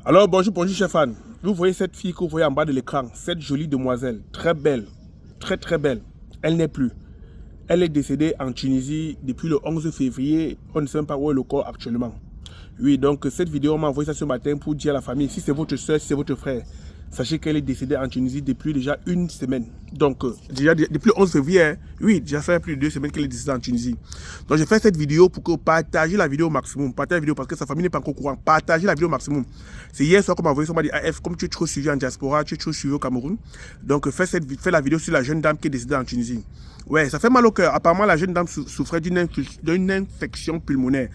Alors bonjour chers fans. Vous voyez cette fille que vous voyez en bas de l'écran, cette jolie demoiselle, très belle, très belle. Elle n'est plus. Elle est décédée en Tunisie depuis le 11 février. On ne sait même pas où est le corps actuellement. Oui, donc cette vidéo, on m'a envoyé ça ce matin pour dire à la famille, si c'est votre soeur, si c'est votre frère, sachez qu'elle est décédée en Tunisie depuis déjà une semaine. Donc, déjà depuis le 11 février, hein, oui, déjà ça fait plus de 2 semaines qu'elle est décédée en Tunisie. Donc, j'ai fait cette vidéo pour que vous partagez la vidéo au maximum. Partagez la vidéo parce que sa famille n'est pas encore au courant. Partagez la vidéo au maximum. C'est hier soir qu'on m'a envoyé ça, on m'a dit, AF, comme tu es trop suivi en diaspora, tu es trop suivi au Cameroun. Donc, fais la vidéo sur la jeune dame qui est décédée en Tunisie. Ouais, ça fait mal au cœur. Apparemment, la jeune dame souffrait d'une infection pulmonaire.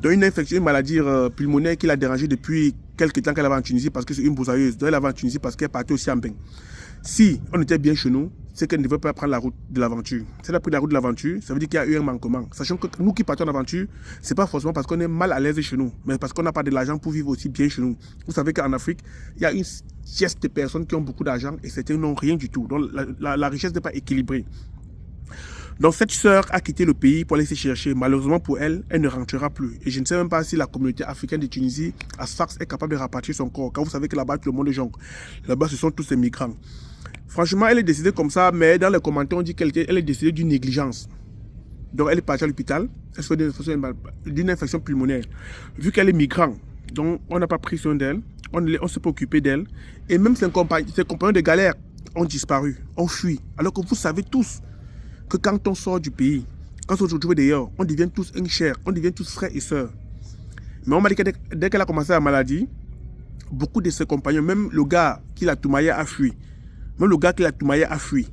Une infection, une maladie pulmonaire qui l'a dérangée depuis quelques temps qu'elle avait en Tunisie parce que c'est une boussailleuse. Donc elle avait en Tunisie parce qu'elle partait aussi en bain. Si on était bien chez nous, c'est qu'elle ne devait pas prendre la route de l'aventure. Si elle a pris la route de l'aventure, ça veut dire qu'il y a eu un manquement. Sachant que nous qui partons en aventure, c'est pas forcément parce qu'on est mal à l'aise chez nous, mais parce qu'on n'a pas de l'argent pour vivre aussi bien chez nous. Vous savez qu'en Afrique, il y a une pièce de personnes qui ont beaucoup d'argent et certains n'ont rien du tout. Donc la richesse n'est pas équilibrée. Donc cette sœur a quitté le pays pour aller se chercher. Malheureusement pour elle, elle ne rentrera plus. Et je ne sais même pas si la communauté africaine de Tunisie, à Sfax, est capable de rapatrier son corps. Car vous savez que là-bas, tout le monde est jonque. Là-bas, ce sont tous ces migrants. Franchement, elle est décédée comme ça, mais dans les commentaires, on dit qu'elle est décédée d'une négligence. Donc elle est partie à l'hôpital, elle souffre d'une infection pulmonaire. Vu qu'elle est migrant, donc on n'a pas pris soin d'elle, on ne s'est pas occupé d'elle. Et même ses compagnons de galère ont disparu, ont fui. Alors que vous savez tous que quand on sort du pays, quand on se retrouve d'ailleurs, on devient tous une chair, on devient tous frères et sœurs. Mais on m'a dit que dès qu'elle a commencé la maladie, beaucoup de ses compagnons, même le gars qui l'a toumaillé a fui. Même le gars qui l'a toumaillé a fui.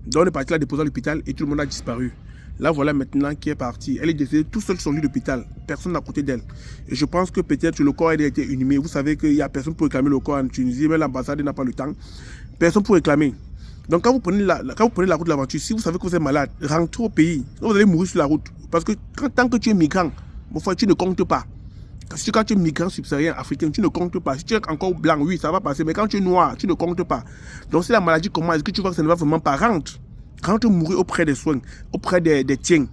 Donc on est parti la déposer à l'hôpital et tout le monde a disparu. Là voilà maintenant qui est parti. Elle est décédée tout seul sur le lit d'hôpital. Personne n'a côté d'elle. Et je pense que peut-être le corps a été inhumé. Vous savez qu'il n'y a personne pour réclamer le corps en Tunisie, même l'ambassade n'a pas le temps. Personne pour réclamer. Donc quand vous prenez la route de l'aventure, si vous savez que vous êtes malade, rentrez au pays. Vous allez mourir sur la route. Parce que tant que tu es migrant, mon frère, tu ne comptes pas. Parce que quand tu es migrant subsaharien africain, tu ne comptes pas. Si tu es encore blanc, oui, ça va passer. Mais quand tu es noir, tu ne comptes pas. Donc si la maladie commence, est-ce que tu vois que ça ne va vraiment pas? Rentre mourir auprès des soins, auprès des tiens.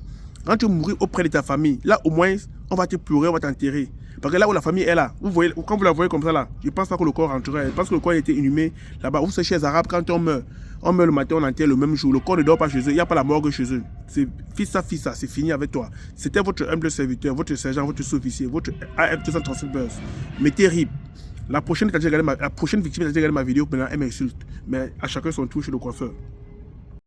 Rentre mourir auprès de ta famille. Là, au moins, on va te pleurer, on va t'enterrer. Parce que là où la famille est là, vous voyez, quand vous la voyez comme ça là, je ne pense pas que le corps rentrerait. Je pense que le corps a été inhumé là-bas. Vous savez, chez les Arabes, quand on meurt le matin, on enterre le même jour. Le corps ne dort pas chez eux, il n'y a pas la morgue chez eux. C'est fils ça, c'est fini avec toi. C'était votre humble serviteur, votre sergent, votre sous-officier, votre AF237 Buzz. Mais terrible. La prochaine victime qui a regardé ma vidéo, maintenant, elle m'insulte. Mais à chacun son tour chez le coiffeur.